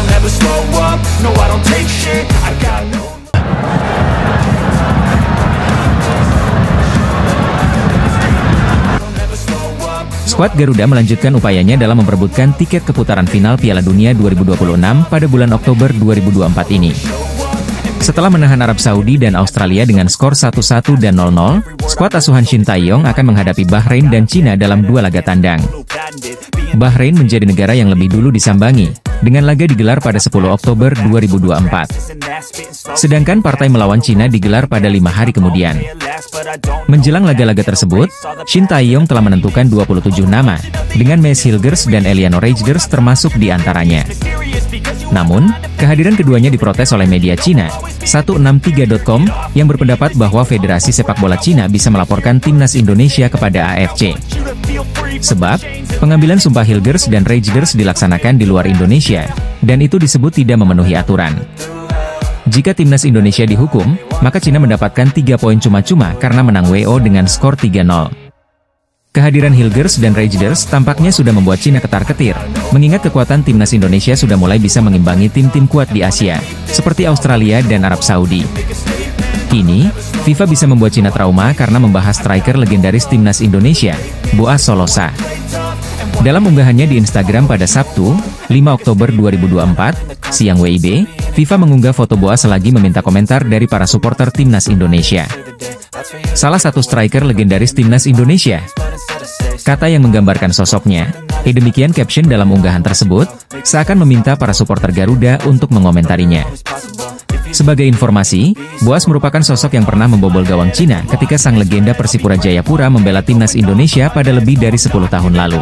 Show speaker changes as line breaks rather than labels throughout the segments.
don't ever slow up, no I don't take shit, I got no.
Skuad Garuda melanjutkan upayanya dalam memperebutkan tiket keputaran final Piala Dunia 2026 pada bulan Oktober 2024 ini. Setelah menahan Arab Saudi dan Australia dengan skor 1-1 dan 0-0, skuad asuhan Shin Tae-yong akan menghadapi Bahrain dan Cina dalam dua laga tandang. Bahrain menjadi negara yang lebih dulu disambangi, dengan laga digelar pada 10 Oktober 2024. Sedangkan partai melawan Cina digelar pada 5 hari kemudian. Menjelang laga-laga tersebut, Shin Tae-yong telah menentukan 27 nama, dengan Maes Hilgers dan Eliano Reijgers termasuk di antaranya. Namun, kehadiran keduanya diprotes oleh media Cina, 163.com, yang berpendapat bahwa Federasi Sepak Bola Cina bisa melaporkan timnas Indonesia kepada AFC. Sebab, pengambilan sumpah Hilgers dan Reijgers dilaksanakan di luar Indonesia, dan itu disebut tidak memenuhi aturan. Jika timnas Indonesia dihukum, maka Cina mendapatkan 3 poin cuma-cuma karena menang WO dengan skor 3-0. Kehadiran Hilgers dan Reijgers tampaknya sudah membuat Cina ketar-ketir, mengingat kekuatan timnas Indonesia sudah mulai bisa mengimbangi tim-tim kuat di Asia, seperti Australia dan Arab Saudi. Kini, FIFA bisa membuat Cina trauma karena membahas striker legendaris timnas Indonesia, Boaz Solosa. Dalam unggahannya di Instagram pada Sabtu, 5 Oktober 2024, siang WIB, FIFA mengunggah foto Boaz selagi meminta komentar dari para supporter timnas Indonesia. Salah satu striker legendaris timnas Indonesia, kata yang menggambarkan sosoknya, demikian caption dalam unggahan tersebut, seakan meminta para supporter Garuda untuk mengomentarinya. Sebagai informasi, Boaz merupakan sosok yang pernah membobol gawang Cina ketika sang legenda Persipura Jayapura membela timnas Indonesia pada lebih dari 10 tahun lalu.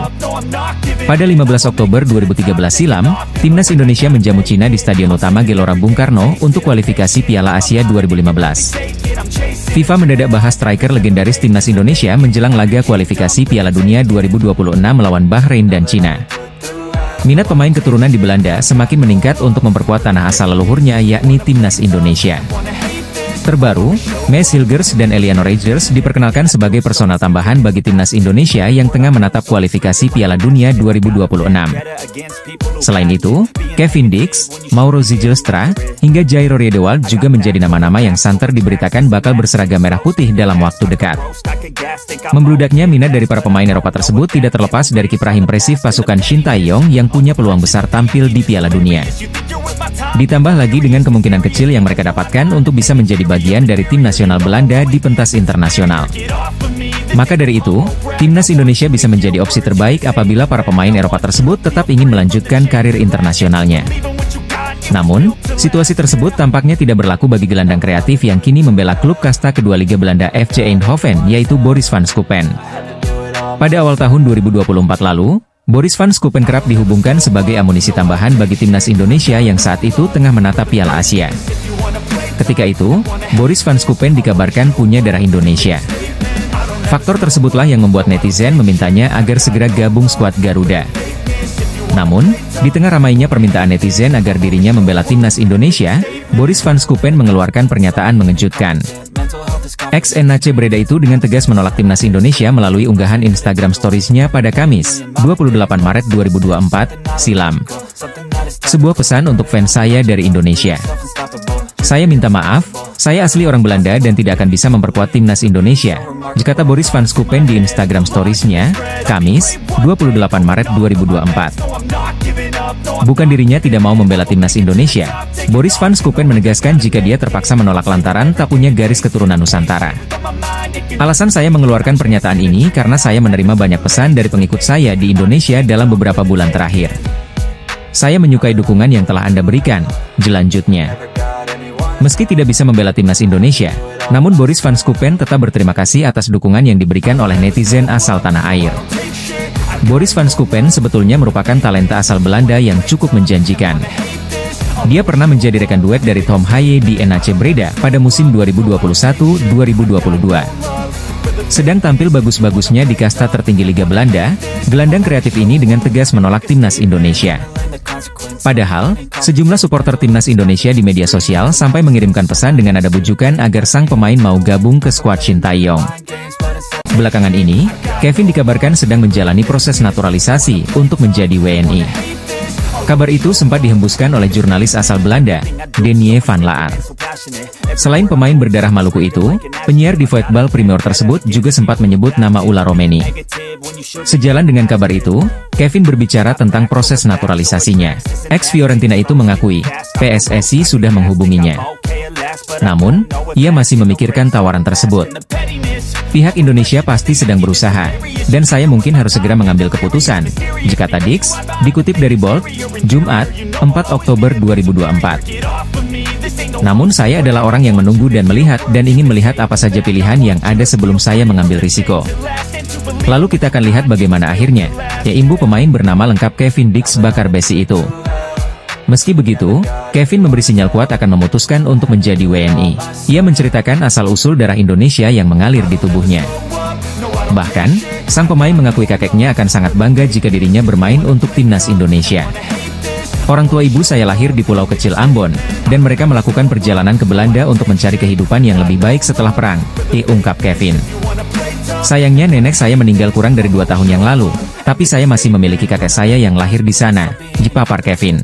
Pada 15 Oktober 2013 silam, timnas Indonesia menjamu Cina di Stadion Utama Gelora Bung Karno untuk kualifikasi Piala Asia 2015. FIFA mendadak bahas striker legendaris timnas Indonesia menjelang laga kualifikasi Piala Dunia 2026 melawan Bahrain dan Cina. Minat pemain keturunan di Belanda semakin meningkat untuk memperkuat tanah asal leluhurnya yakni timnas Indonesia. Terbaru, Maes Hilgers dan Eliano Reijgers diperkenalkan sebagai personal tambahan bagi timnas Indonesia yang tengah menatap kualifikasi Piala Dunia 2026. Selain itu, Kevin Dix, Mauro Zijlstra, hingga Jairo Riedewald juga menjadi nama-nama yang santer diberitakan bakal berseragam merah putih dalam waktu dekat. Membludaknya minat dari para pemain Eropa tersebut tidak terlepas dari kiprah impresif pasukan Shin Tae-yong yang punya peluang besar tampil di Piala Dunia. Ditambah lagi dengan kemungkinan kecil yang mereka dapatkan untuk bisa menjadi bagian dari tim nasional Belanda di pentas internasional. Maka dari itu, timnas Indonesia bisa menjadi opsi terbaik apabila para pemain Eropa tersebut tetap ingin melanjutkan karir internasionalnya. Namun, situasi tersebut tampaknya tidak berlaku bagi gelandang kreatif yang kini membela klub kasta kedua Liga Belanda FC Eindhoven, yaitu Boris van Schuppen. Pada awal tahun 2024 lalu, Boris van Schuppen kerap dihubungkan sebagai amunisi tambahan bagi timnas Indonesia yang saat itu tengah menatap Piala Asia. Ketika itu, Boris van Schuppen dikabarkan punya darah Indonesia. Faktor tersebutlah yang membuat netizen memintanya agar segera gabung skuad Garuda. Namun, di tengah ramainya permintaan netizen agar dirinya membela timnas Indonesia, Boris van Schuppen mengeluarkan pernyataan mengejutkan. Ex-NAC Breda itu dengan tegas menolak timnas Indonesia melalui unggahan Instagram Stories-nya pada Kamis, 28 Maret 2024, silam. Sebuah pesan untuk fans saya dari Indonesia. Saya minta maaf, saya asli orang Belanda dan tidak akan bisa memperkuat timnas Indonesia, kata Boris van Schuppen di Instagram Stories-nya, Kamis, 28 Maret 2024. Bukan dirinya tidak mau membela timnas Indonesia, Boris van Schuppen menegaskan jika dia terpaksa menolak lantaran tak punya garis keturunan Nusantara. Alasan saya mengeluarkan pernyataan ini karena saya menerima banyak pesan dari pengikut saya di Indonesia dalam beberapa bulan terakhir. Saya menyukai dukungan yang telah Anda berikan, jelanjutnya. Meski tidak bisa membela timnas Indonesia, namun Boris van Schuppen tetap berterima kasih atas dukungan yang diberikan oleh netizen asal tanah air. Boris van Schuppen sebetulnya merupakan talenta asal Belanda yang cukup menjanjikan. Dia pernah menjadi rekan duet dari Tom Haye di NAC Breda pada musim 2021-2022. Sedang tampil bagus-bagusnya di kasta tertinggi Liga Belanda, gelandang kreatif ini dengan tegas menolak timnas Indonesia. Padahal, sejumlah supporter timnas Indonesia di media sosial sampai mengirimkan pesan dengan nada bujukan agar sang pemain mau gabung ke skuad Shin Tae-yong. Belakangan ini, Kevin dikabarkan sedang menjalani proses naturalisasi untuk menjadi WNI. Kabar itu sempat dihembuskan oleh jurnalis asal Belanda, Denie van Laar. Selain pemain berdarah Maluku itu, penyiar di Voetbal Primeur tersebut juga sempat menyebut nama Ula Romeni. Sejalan dengan kabar itu, Kevin berbicara tentang proses naturalisasinya. Ex-Fiorentina itu mengakui, PSSI sudah menghubunginya. Namun, ia masih memikirkan tawaran tersebut. Pihak Indonesia pasti sedang berusaha, dan saya mungkin harus segera mengambil keputusan, kata Dix, dikutip dari Bold, Jumat, 4 Oktober 2024. Namun saya adalah orang yang menunggu dan melihat dan ingin melihat apa saja pilihan yang ada sebelum saya mengambil risiko. Lalu kita akan lihat bagaimana akhirnya, imbu pemain bernama lengkap Kevin Dix Bakarbesi itu. Meski begitu, Kevin memberi sinyal kuat akan memutuskan untuk menjadi WNI. Ia menceritakan asal-usul darah Indonesia yang mengalir di tubuhnya. Bahkan, sang pemain mengakui kakeknya akan sangat bangga jika dirinya bermain untuk timnas Indonesia. Orang tua ibu saya lahir di pulau kecil Ambon, dan mereka melakukan perjalanan ke Belanda untuk mencari kehidupan yang lebih baik setelah perang, ungkap Kevin. Sayangnya nenek saya meninggal kurang dari 2 tahun yang lalu, tapi saya masih memiliki kakek saya yang lahir di sana, papar Kevin.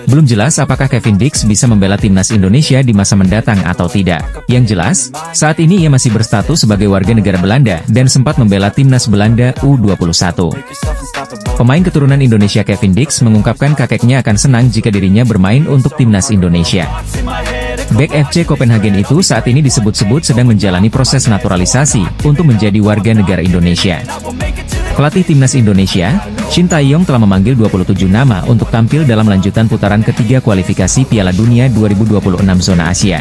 Belum jelas apakah Kevin Dix bisa membela timnas Indonesia di masa mendatang atau tidak. Yang jelas, saat ini ia masih berstatus sebagai warga negara Belanda dan sempat membela timnas Belanda U21. Pemain keturunan Indonesia Kevin Dix mengungkapkan kakeknya akan senang jika dirinya bermain untuk timnas Indonesia. Bek FC Copenhagen itu saat ini disebut-sebut sedang menjalani proses naturalisasi untuk menjadi warga negara Indonesia. Pelatih timnas Indonesia, Shin Tae-yong telah memanggil 27 nama untuk tampil dalam lanjutan putaran ketiga kualifikasi Piala Dunia 2026 zona Asia.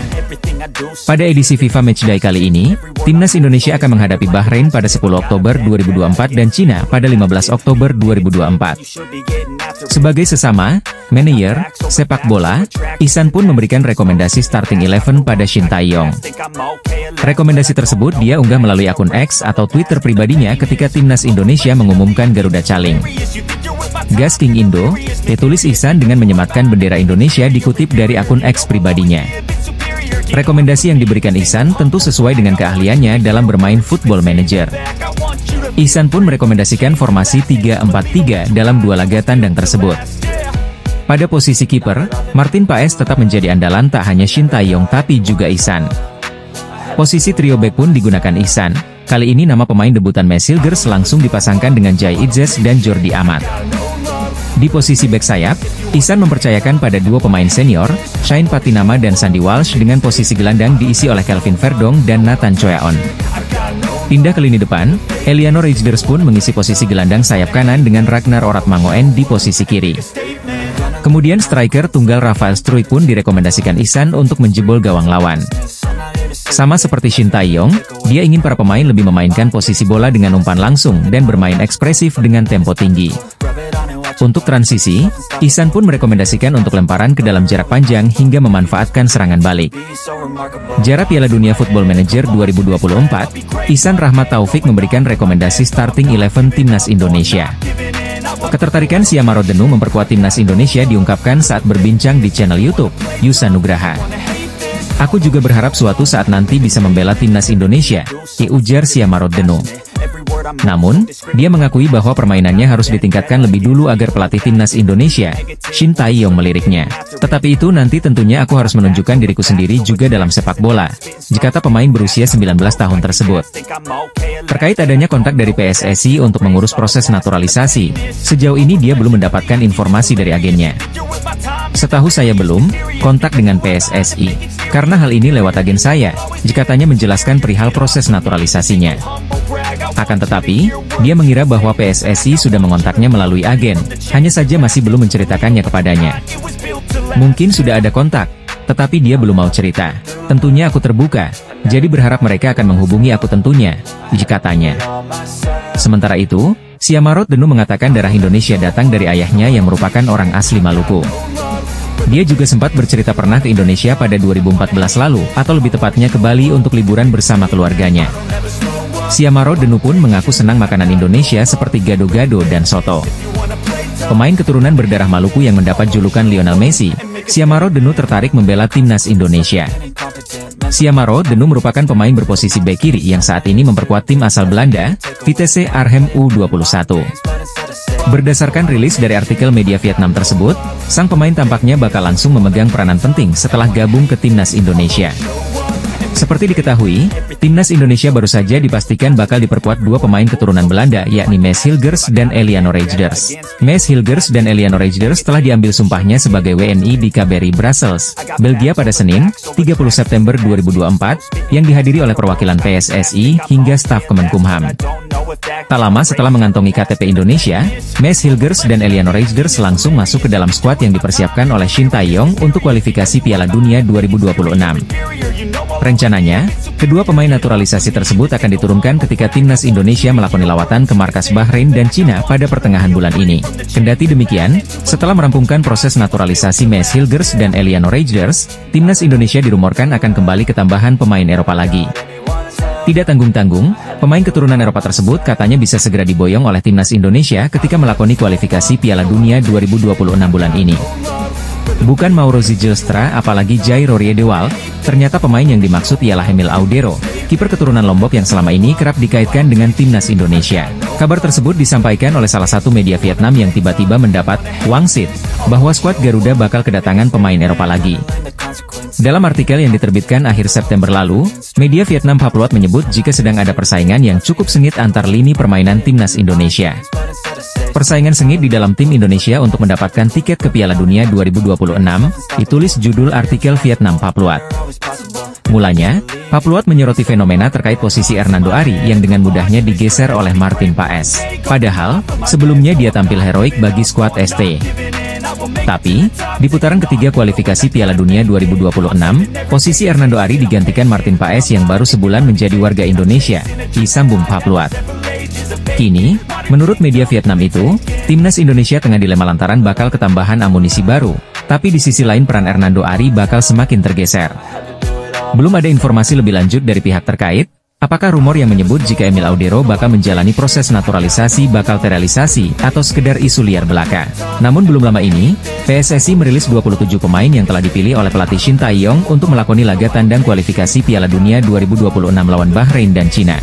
Pada edisi FIFA Matchday kali ini, timnas Indonesia akan menghadapi Bahrain pada 10 Oktober 2024 dan Cina pada 15 Oktober 2024. Sebagai sesama manajer sepak bola, Ihsan pun memberikan rekomendasi starting 11 pada Shin Tae-yong. Rekomendasi tersebut dia unggah melalui akun X atau Twitter pribadinya ketika timnas Indonesia mengumumkan Garuda Caling. Gas King Indo, tulis Ihsan dengan menyematkan bendera Indonesia dikutip dari akun X pribadinya. Rekomendasi yang diberikan Ihsan tentu sesuai dengan keahliannya dalam bermain Football Manager. Ihsan pun merekomendasikan formasi 3-4-3 dalam 2 laga tandang tersebut. Pada posisi kiper, Martin Paes tetap menjadi andalan tak hanya Shin Tae-yong tapi juga Ihsan. Posisi trio back pun digunakan Ihsan. Kali ini nama pemain debutan Mesilgers langsung dipasangkan dengan Jai Idzes dan Jordi Amat. Di posisi back sayap, Ihsan mempercayakan pada 2 pemain senior, Shane Patinama dan Sandy Walsh dengan posisi gelandang diisi oleh Kelvin Verdong dan Nathan Choeon. Pindah ke lini depan, Eliano Reijnders pun mengisi posisi gelandang sayap kanan dengan Ragnar Oratmangoen di posisi kiri. Kemudian striker tunggal Rafael Struijk pun direkomendasikan Ihsan untuk menjebol gawang lawan. Sama seperti Shin Tae-yong, dia ingin para pemain lebih memainkan posisi bola dengan umpan langsung dan bermain ekspresif dengan tempo tinggi. Untuk transisi, Ihsan pun merekomendasikan untuk lemparan ke dalam jarak panjang hingga memanfaatkan serangan balik. Jarak Piala Dunia Football Manager 2024, Ihsan Rahmat Taufik memberikan rekomendasi starting 11 timnas Indonesia. Ketertarikan Siama Rodenu memperkuat timnas Indonesia diungkapkan saat berbincang di channel YouTube Yusa Nugraha. Aku juga berharap suatu saat nanti bisa membela timnas Indonesia, ujar Siama Rodenu. Namun, dia mengakui bahwa permainannya harus ditingkatkan lebih dulu agar pelatih timnas Indonesia, Shin Tae-yong meliriknya. Tetapi itu nanti tentunya aku harus menunjukkan diriku sendiri juga dalam sepak bola, kata pemain berusia 19 tahun tersebut. Terkait adanya kontak dari PSSI untuk mengurus proses naturalisasi, sejauh ini dia belum mendapatkan informasi dari agennya. Setahu saya belum kontak dengan PSSI, karena hal ini lewat agen saya, katanya menjelaskan perihal proses naturalisasinya. Akan tetapi, dia mengira bahwa PSSI sudah mengontaknya melalui agen, hanya saja masih belum menceritakannya kepadanya. Mungkin sudah ada kontak, tetapi dia belum mau cerita. Tentunya aku terbuka, jadi berharap mereka akan menghubungi aku tentunya, katanya. Sementara itu, Siama Rodenu mengatakan darah Indonesia datang dari ayahnya yang merupakan orang asli Maluku. Dia juga sempat bercerita pernah ke Indonesia pada 2014 lalu, atau lebih tepatnya ke Bali untuk liburan bersama keluarganya. Siama Rodenu pun mengaku senang makanan Indonesia seperti gado-gado dan soto. Pemain keturunan berdarah Maluku yang mendapat julukan Lionel Messi, Siama Rodenu tertarik membela timnas Indonesia. Siama Rodenu merupakan pemain berposisi bek kiri yang saat ini memperkuat tim asal Belanda, Vitesse Arnhem U21. Berdasarkan rilis dari artikel media Vietnam tersebut, sang pemain tampaknya bakal langsung memegang peranan penting setelah gabung ke timnas Indonesia. Seperti diketahui, timnas Indonesia baru saja dipastikan bakal diperkuat dua pemain keturunan Belanda yakni Maes Hilgers dan Eliano Reijers. Maes Hilgers dan Eliano Reijers telah diambil sumpahnya sebagai WNI di KBRI Brussels, Belgia pada Senin, 30 September 2024, yang dihadiri oleh perwakilan PSSI hingga staf Kemenkumham. Tak lama setelah mengantongi KTP Indonesia, Maes Hilgers dan Eliano Reijers langsung masuk ke dalam skuad yang dipersiapkan oleh Shin Tae-yong untuk kualifikasi Piala Dunia 2026. Rencananya, kedua pemain naturalisasi tersebut akan diturunkan ketika timnas Indonesia melakoni lawatan ke markas Bahrain dan Cina pada pertengahan bulan ini. Kendati demikian, setelah merampungkan proses naturalisasi Maes Hilgers dan Eliano Reijers, timnas Indonesia dirumorkan akan kembali ke tambahan pemain Eropa lagi. Tidak tanggung-tanggung, pemain keturunan Eropa tersebut katanya bisa segera diboyong oleh timnas Indonesia ketika melakoni kualifikasi Piala Dunia 2026 bulan ini. Bukan Mauro Zijlstra apalagi Jair Riedewald, ternyata pemain yang dimaksud ialah Emil Audero, kiper keturunan Lombok yang selama ini kerap dikaitkan dengan timnas Indonesia. Kabar tersebut disampaikan oleh salah satu media Vietnam yang tiba-tiba mendapat wangsit bahwa skuad Garuda bakal kedatangan pemain Eropa lagi. Dalam artikel yang diterbitkan akhir September lalu, media Vietnam Papluat menyebut jika sedang ada persaingan yang cukup sengit antar lini permainan timnas Indonesia. Persaingan sengit di dalam tim Indonesia untuk mendapatkan tiket ke Piala Dunia 2026, ditulis judul artikel Vietnam Papluat. Mulanya, Papluat menyoroti fenomena terkait posisi Hernando Ari yang dengan mudahnya digeser oleh Martin Paes. Padahal, sebelumnya dia tampil heroik bagi skuad ST. Tapi, di putaran ketiga kualifikasi Piala Dunia 2026, posisi Hernando Ari digantikan Martin Paes yang baru sebulan menjadi warga Indonesia, disambung Papluat. Kini, menurut media Vietnam itu, timnas Indonesia tengah dilema lantaran bakal ketambahan amunisi baru, tapi di sisi lain peran Hernando Ari bakal semakin tergeser. Belum ada informasi lebih lanjut dari pihak terkait, apakah rumor yang menyebut jika Emil Audero bakal menjalani proses naturalisasi bakal terrealisasi atau sekedar isu liar belaka. Namun belum lama ini, PSSI merilis 27 pemain yang telah dipilih oleh pelatih Shin Tae-yong untuk melakoni laga tandang kualifikasi Piala Dunia 2026 lawan Bahrain dan Cina.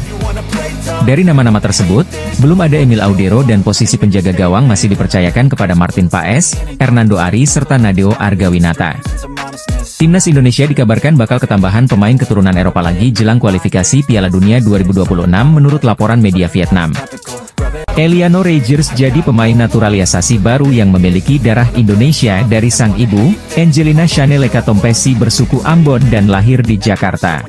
Dari nama-nama tersebut, belum ada Emil Audero dan posisi penjaga gawang masih dipercayakan kepada Martin Paes, Hernando Ari serta Nadeo Argawinata. Timnas Indonesia dikabarkan bakal ketambahan pemain keturunan Eropa lagi jelang kualifikasi Piala Dunia 2026 menurut laporan media Vietnam. Eliano Reijers jadi pemain naturalisasi baru yang memiliki darah Indonesia dari sang ibu, Angelina Chanel Ekatompesi bersuku Ambon dan lahir di Jakarta.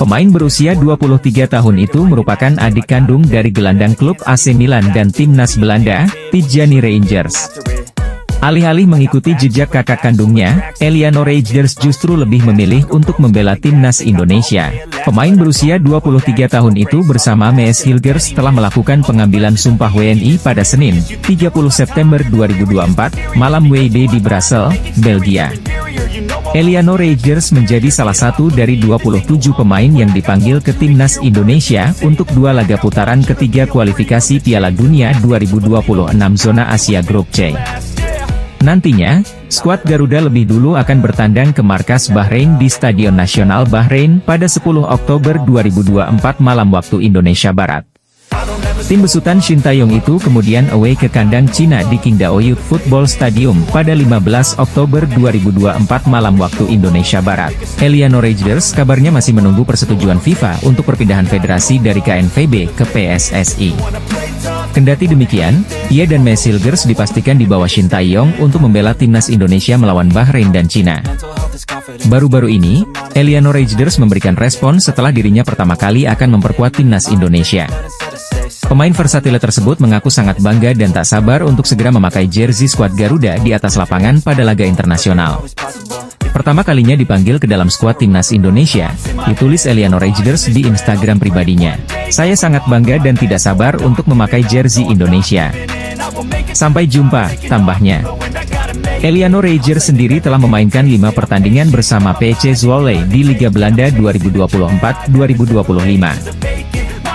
Pemain berusia 23 tahun itu merupakan adik kandung dari gelandang klub AC Milan dan timnas Belanda, Tijani Reijers. Alih-alih mengikuti jejak kakak kandungnya, Eliano Reijers justru lebih memilih untuk membela timnas Indonesia. Pemain berusia 23 tahun itu bersama Maes Hilgers telah melakukan pengambilan sumpah WNI pada Senin, 30 September 2024, malam WIB di Brussels, Belgia. Eliano Reijers menjadi salah satu dari 27 pemain yang dipanggil ke timnas Indonesia untuk dua laga putaran ketiga kualifikasi Piala Dunia 2026 zona Asia Grup C. Nantinya, skuad Garuda lebih dulu akan bertandang ke markas Bahrain di Stadion Nasional Bahrain pada 10 Oktober 2024 malam waktu Indonesia Barat. Tim besutan Shin Tae-yong itu kemudian away ke kandang Cina di Qingdao Youth Football Stadium pada 15 Oktober 2024 malam waktu Indonesia Barat. Eliano Reijers kabarnya masih menunggu persetujuan FIFA untuk perpindahan federasi dari KNVB ke PSSI. Kendati demikian, ia dan Maes Hilgers dipastikan di bawah Shin Tae-yong untuk membela timnas Indonesia melawan Bahrain dan Cina. Baru-baru ini, Eliano Reijers memberikan respon setelah dirinya pertama kali akan memperkuat timnas Indonesia. Pemain versatile tersebut mengaku sangat bangga dan tak sabar untuk segera memakai jersey skuad Garuda di atas lapangan pada laga internasional. Pertama kalinya dipanggil ke dalam skuad timnas Indonesia, ditulis Eliano Reijers di Instagram pribadinya. Saya sangat bangga dan tidak sabar untuk memakai jersey Indonesia. Sampai jumpa, tambahnya. Eliano Reijers sendiri telah memainkan 5 pertandingan bersama PEC Zwolle di Liga Belanda 2024-2025.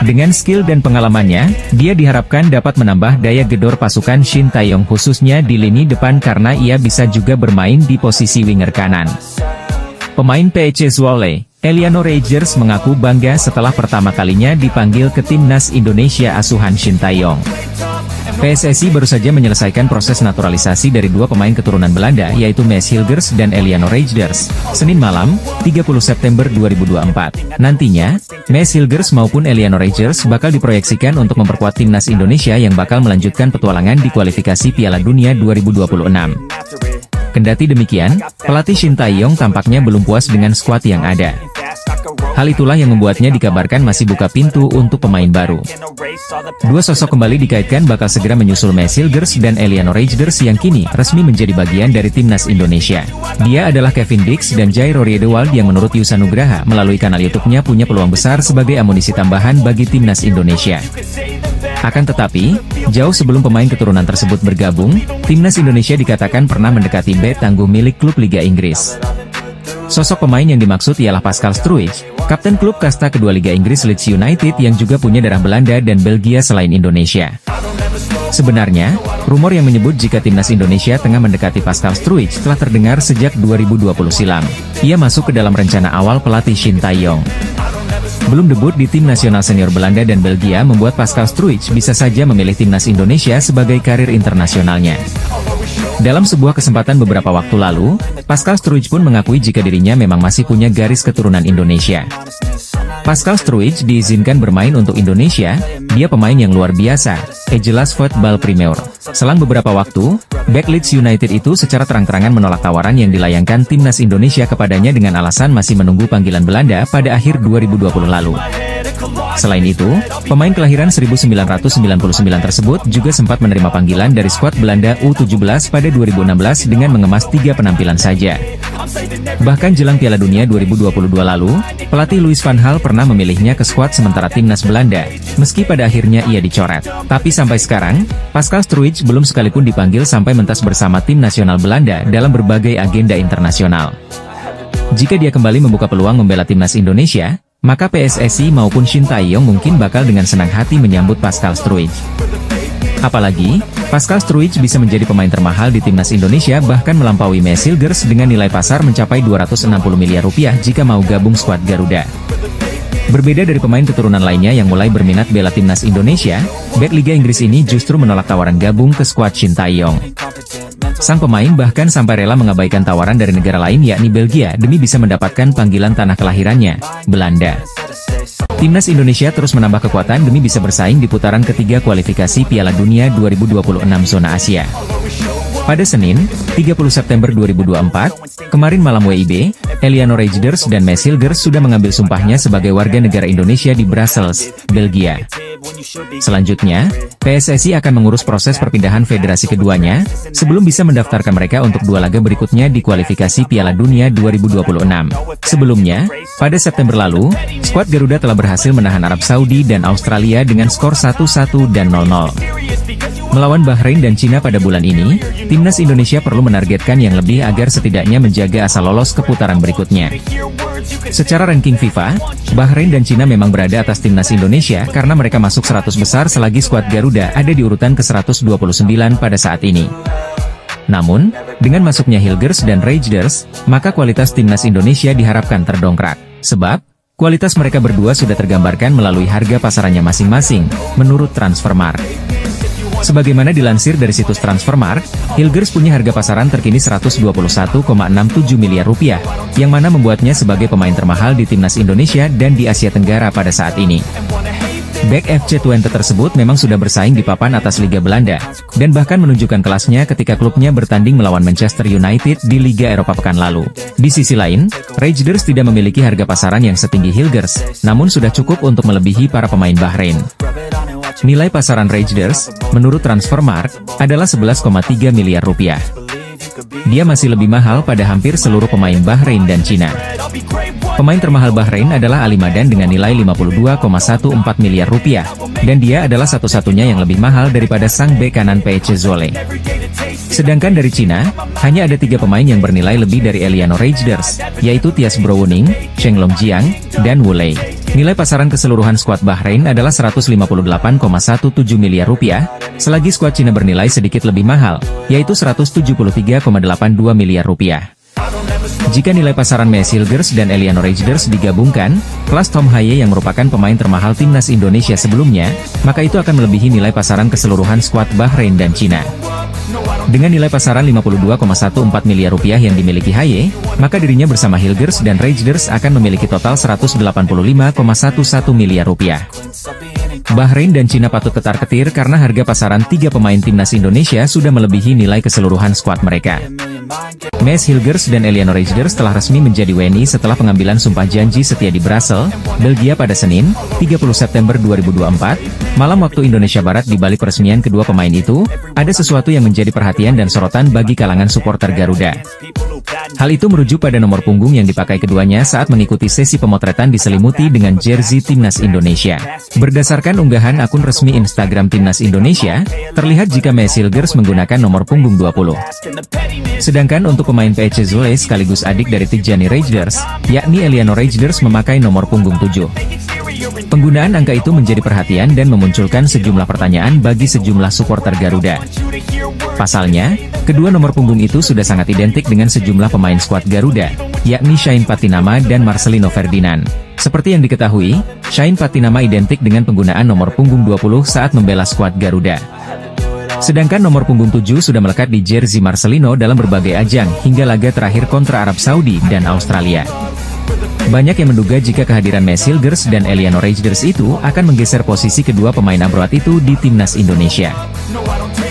Dengan skill dan pengalamannya, dia diharapkan dapat menambah daya gedor pasukan Shin Tae-yong khususnya di lini depan karena ia bisa juga bermain di posisi winger kanan. Pemain PEC Zwolle, Eliano Reijers mengaku bangga setelah pertama kalinya dipanggil ke timnas Indonesia asuhan Shin Tae-yong. PSSI baru saja menyelesaikan proses naturalisasi dari dua pemain keturunan Belanda yaitu Maes Hilgers dan Eliano Reijnders, Senin malam, 30 September 2024. Nantinya, Maes Hilgers maupun Eliano Reijnders bakal diproyeksikan untuk memperkuat timnas Indonesia yang bakal melanjutkan petualangan di kualifikasi Piala Dunia 2026. Kendati demikian, pelatih Shin Tae-yong tampaknya belum puas dengan skuad yang ada. Hal itulah yang membuatnya dikabarkan masih buka pintu untuk pemain baru. Dua sosok kembali dikaitkan bakal segera menyusul Maes Hilgers dan Eliano Reijnders yang kini resmi menjadi bagian dari timnas Indonesia. Dia adalah Kevin Dix dan Jai Roriedewald yang menurut Yusa Nugraha melalui kanal YouTube-nya punya peluang besar sebagai amunisi tambahan bagi timnas Indonesia. Akan tetapi, jauh sebelum pemain keturunan tersebut bergabung, timnas Indonesia dikatakan pernah mendekati bek tangguh milik klub Liga Inggris. Sosok pemain yang dimaksud ialah Pascal Struijk, kapten klub kasta kedua Liga Inggris Leeds United yang juga punya darah Belanda dan Belgia selain Indonesia. Sebenarnya, rumor yang menyebut jika timnas Indonesia tengah mendekati Pascal Struijk telah terdengar sejak 2020 silam. Ia masuk ke dalam rencana awal pelatih Shin Tae-yong. Belum debut di tim nasional senior Belanda dan Belgia membuat Pascal Struijk bisa saja memilih timnas Indonesia sebagai karir internasionalnya. Dalam sebuah kesempatan beberapa waktu lalu, Pascal Struijk pun mengakui jika dirinya memang masih punya garis keturunan Indonesia. Pascal Struijk diizinkan bermain untuk Indonesia, dia pemain yang luar biasa, jelas Football Premier. Selang beberapa waktu, bek Leeds United itu secara terang-terangan menolak tawaran yang dilayangkan timnas Indonesia kepadanya dengan alasan masih menunggu panggilan Belanda pada akhir 2020 lalu. Selain itu, pemain kelahiran 1999 tersebut juga sempat menerima panggilan dari skuad Belanda U17 pada 2016 dengan mengemas 3 penampilan saja. Bahkan jelang Piala Dunia 2022 lalu, pelatih Louis van Gaal pernah memilihnya ke skuad sementara timnas Belanda, meski pada akhirnya ia dicoret. Tapi sampai sekarang, Pascal Struijk belum sekalipun dipanggil sampai mentas bersama tim nasional Belanda dalam berbagai agenda internasional. Jika dia kembali membuka peluang membela timnas Indonesia, maka PSSI maupun Shin Tae-yong mungkin bakal dengan senang hati menyambut Pascal Struijk. Apalagi, Pascal Struijk bisa menjadi pemain termahal di timnas Indonesia bahkan melampaui Maes Hilgers dengan nilai pasar mencapai 260 miliar rupiah jika mau gabung skuad Garuda. Berbeda dari pemain keturunan lainnya yang mulai berminat bela timnas Indonesia, bek Liga Inggris ini justru menolak tawaran gabung ke skuad Shin Tae-yong. Sang pemain bahkan sampai rela mengabaikan tawaran dari negara lain yakni Belgia demi bisa mendapatkan panggilan tanah kelahirannya, Belanda. Timnas Indonesia terus menambah kekuatan demi bisa bersaing di putaran ketiga kualifikasi Piala Dunia 2026 zona Asia. Pada Senin, 30 September 2024, kemarin malam WIB, Eliano Reijnders dan Maes Hilgers sudah mengambil sumpahnya sebagai warga negara Indonesia di Brussels, Belgia. Selanjutnya, PSSI akan mengurus proses perpindahan federasi keduanya, sebelum bisa mendaftarkan mereka untuk dua laga berikutnya di kualifikasi Piala Dunia 2026. Sebelumnya, pada September lalu, skuad Garuda telah berhasil menahan Arab Saudi dan Australia dengan skor 1-1 dan 0-0. Melawan Bahrain dan Cina pada bulan ini, timnas Indonesia perlu menargetkan yang lebih agar setidaknya menjaga asa lolos ke putaran berikutnya. Secara ranking FIFA, Bahrain dan Cina memang berada atas timnas Indonesia karena mereka masuk 100 besar selagi skuad Garuda ada di urutan ke-129 pada saat ini. Namun, dengan masuknya Hilgers dan Reijnders, maka kualitas timnas Indonesia diharapkan terdongkrak. Sebab, kualitas mereka berdua sudah tergambarkan melalui harga pasarannya masing-masing, menurut Transfermarkt. Sebagaimana dilansir dari situs Transfermarkt, Hilgers punya harga pasaran terkini 121,67 miliar rupiah, yang mana membuatnya sebagai pemain termahal di timnas Indonesia dan di Asia Tenggara pada saat ini. Bek FC Twente tersebut memang sudah bersaing di papan atas Liga Belanda, dan bahkan menunjukkan kelasnya ketika klubnya bertanding melawan Manchester United di Liga Eropa pekan lalu. Di sisi lain, Reijnders tidak memiliki harga pasaran yang setinggi Hilgers, namun sudah cukup untuk melebihi para pemain Bahrain. Nilai pasaran Reijnders, menurut Transfermarkt, adalah 11,3 miliar rupiah. Dia masih lebih mahal pada hampir seluruh pemain Bahrain dan Cina. Pemain termahal Bahrain adalah Ali Madan dengan nilai 52,14 miliar rupiah, dan dia adalah satu-satunya yang lebih mahal daripada sang bek kanan Peiche Zole. Sedangkan dari Cina, hanya ada 3 pemain yang bernilai lebih dari Eliano Reijnders, yaitu Thias Brouwening, Cheng Longjiang, dan Wu Lei. Nilai pasaran keseluruhan skuad Bahrain adalah 158,17 miliar rupiah, selagi skuad Cina bernilai sedikit lebih mahal, yaitu 173,82 miliar rupiah. Jika nilai pasaran Mes Hilgers dan Eliano Reijnders digabungkan, plus Tom Haye yang merupakan pemain termahal timnas Indonesia sebelumnya, maka itu akan melebihi nilai pasaran keseluruhan skuad Bahrain dan Cina. Dengan nilai pasaran 52,14 miliar rupiah yang dimiliki Haye, maka dirinya bersama Hilgers dan Reijnders akan memiliki total 185,11 miliar rupiah. Bahrain dan Cina patut ketar-ketir karena harga pasaran tiga pemain timnas Indonesia sudah melebihi nilai keseluruhan skuad mereka. Mes Hilgers dan Eliano Reijnders telah resmi menjadi WNI setelah pengambilan sumpah janji setia di Brussels, Belgia pada Senin, 30 September 2024, malam waktu Indonesia Barat. Di balik peresmian kedua pemain itu, ada sesuatu yang menjadi perhatian dan sorotan bagi kalangan supporter Garuda. Hal itu merujuk pada nomor punggung yang dipakai keduanya saat mengikuti sesi pemotretan diselimuti dengan jersey Timnas Indonesia. Berdasarkan unggahan akun resmi Instagram Timnas Indonesia, terlihat jika Mes Hilgers menggunakan nomor punggung 20. Sedangkan untuk pemain PEC Zwolle sekaligus adik dari Tijjani Reijnders, yakni Eliano Reijnders memakai nomor punggung 7. Penggunaan angka itu menjadi perhatian dan memunculkan sejumlah pertanyaan bagi sejumlah supporter Garuda. Pasalnya, kedua nomor punggung itu sudah sangat identik dengan sejumlah pemain skuad Garuda, yakni Shain Patinama dan Marcelino Ferdinand. Seperti yang diketahui, Shain Patinama identik dengan penggunaan nomor punggung 20 saat membela skuad Garuda. Sedangkan nomor punggung 7 sudah melekat di jersey Marcelino dalam berbagai ajang hingga laga terakhir kontra Arab Saudi dan Australia. Banyak yang menduga jika kehadiran Mes Hilgers dan Eliano Reijnders itu akan menggeser posisi kedua pemain abroad itu di timnas Indonesia.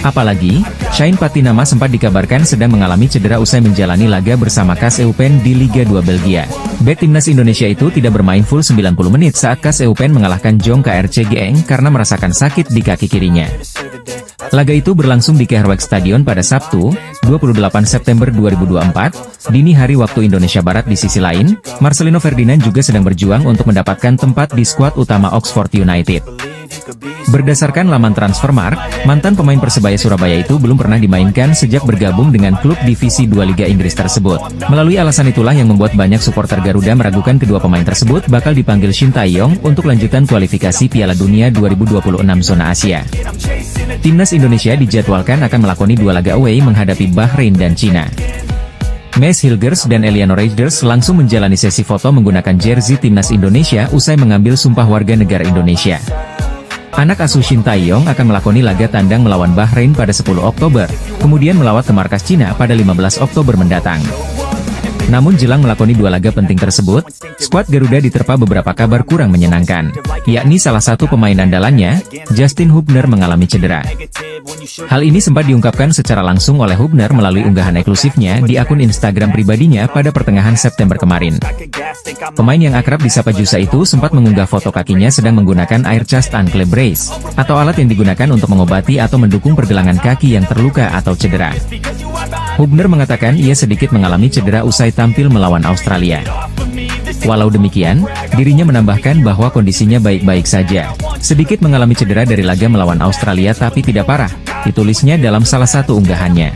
Apalagi, Shain Patinama sempat dikabarkan sedang mengalami cedera usai menjalani laga bersama KAS Eupen di Liga 2 Belgia. Bek timnas Indonesia itu tidak bermain full 90 menit saat KAS Eupen mengalahkan Jong KRC Geeng karena merasakan sakit di kaki kirinya. Laga itu berlangsung di Kerwijk Stadion pada Sabtu, 28 September 2024, dini hari waktu Indonesia Barat. Di sisi lain, Marcelino Ferdinand juga sedang berjuang untuk mendapatkan tempat di skuad utama Oxford United. Berdasarkan laman Transfermarkt, mantan pemain Persebaya Surabaya itu belum pernah dimainkan sejak bergabung dengan klub divisi 2 Liga Inggris tersebut. Melalui alasan itulah yang membuat banyak supporter Garuda meragukan kedua pemain tersebut bakal dipanggil Shin Tae-yong untuk lanjutan kualifikasi Piala Dunia 2026 zona Asia. Timnas Indonesia dijadwalkan akan melakoni 2 laga away menghadapi Bahrain dan Cina. Mes Hilgers dan Eliano Reijnders langsung menjalani sesi foto menggunakan jersey Timnas Indonesia usai mengambil sumpah warga negara Indonesia. Anak asuh Shin Tae-yong akan melakoni laga tandang melawan Bahrain pada 10 Oktober, kemudian melawat ke markas Cina pada 15 Oktober mendatang. Namun jelang melakoni 2 laga penting tersebut, skuad Garuda diterpa beberapa kabar kurang menyenangkan, yakni salah satu pemain andalannya, Justin Hubner mengalami cedera. Hal ini sempat diungkapkan secara langsung oleh Hubner melalui unggahan eksklusifnya di akun Instagram pribadinya pada pertengahan September kemarin. Pemain yang akrab disapa Jusa itu sempat mengunggah foto kakinya sedang menggunakan air chest ankle brace, atau alat yang digunakan untuk mengobati atau mendukung pergelangan kaki yang terluka atau cedera. Hubner mengatakan ia sedikit mengalami cedera usai tampil melawan Australia. Walau demikian, dirinya menambahkan bahwa kondisinya baik-baik saja. Sedikit mengalami cedera dari laga melawan Australia tapi tidak parah, ditulisnya dalam salah satu unggahannya.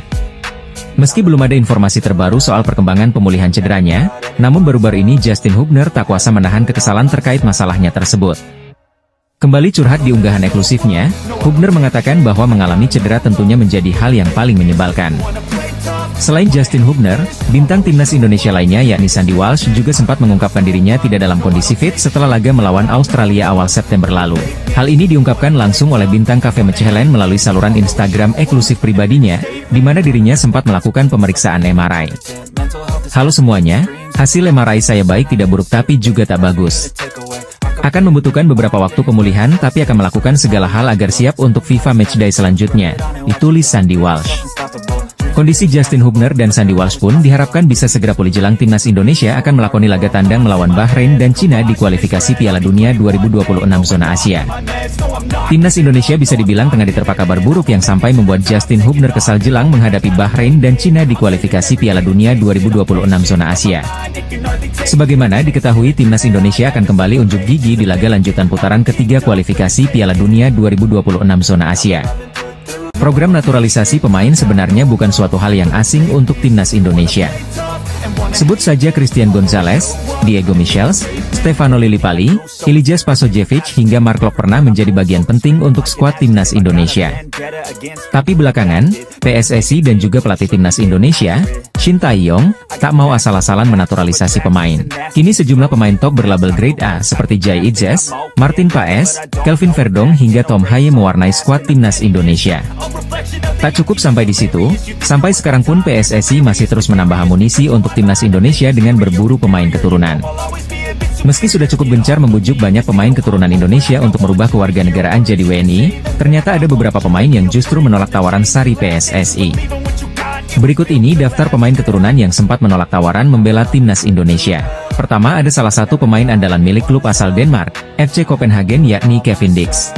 Meski belum ada informasi terbaru soal perkembangan pemulihan cederanya, namun baru-baru ini Justin Hubner tak kuasa menahan kekesalan terkait masalahnya tersebut. Kembali curhat di unggahan eksklusifnya, Hubner mengatakan bahwa mengalami cedera tentunya menjadi hal yang paling menyebalkan. Selain Justin Hubner, bintang timnas Indonesia lainnya yakni Sandy Walsh juga sempat mengungkapkan dirinya tidak dalam kondisi fit setelah laga melawan Australia awal September lalu. Hal ini diungkapkan langsung oleh bintang Cafe Mechelen melalui saluran Instagram eksklusif pribadinya, di mana dirinya sempat melakukan pemeriksaan MRI. Halo semuanya, hasil MRI saya baik tidak buruk tapi juga tak bagus. Akan membutuhkan beberapa waktu pemulihan tapi akan melakukan segala hal agar siap untuk FIFA Matchday selanjutnya, ditulis Sandy Walsh. Kondisi Justin Hubner dan Sandy Walsh pun diharapkan bisa segera pulih jelang timnas Indonesia akan melakoni laga tandang melawan Bahrain dan Cina di kualifikasi Piala Dunia 2026 zona Asia. Timnas Indonesia bisa dibilang tengah diterpa kabar buruk yang sampai membuat Justin Hubner kesal jelang menghadapi Bahrain dan Cina di kualifikasi Piala Dunia 2026 zona Asia. Sebagaimana diketahui, timnas Indonesia akan kembali unjuk gigi di laga lanjutan putaran ketiga kualifikasi Piala Dunia 2026 zona Asia. Program naturalisasi pemain sebenarnya bukan suatu hal yang asing untuk timnas Indonesia. Sebut saja Christian Gonzalez, Diego Michels, Stefano Lillipali, Ilija Spasojevic hingga Mark Klok pernah menjadi bagian penting untuk skuad timnas Indonesia. Tapi belakangan, PSSI dan juga pelatih timnas Indonesia, Shin Tae-yong, tak mau asal-asalan menaturalisasi pemain. Kini sejumlah pemain top berlabel grade A seperti Jai Itzes, Martin Paes, Kelvin Verdong hingga Tom Haye mewarnai skuad timnas Indonesia. Tak cukup sampai di situ, sampai sekarang pun PSSI masih terus menambah amunisi untuk timnas Indonesia dengan berburu pemain keturunan. Meski sudah cukup gencar membujuk banyak pemain keturunan Indonesia untuk merubah kewarganegaraan jadi WNI, ternyata ada beberapa pemain yang justru menolak tawaran sari PSSI. Berikut ini daftar pemain keturunan yang sempat menolak tawaran membela timnas Indonesia. Pertama ada salah satu pemain andalan milik klub asal Denmark, FC Copenhagen yakni Kevin Dix.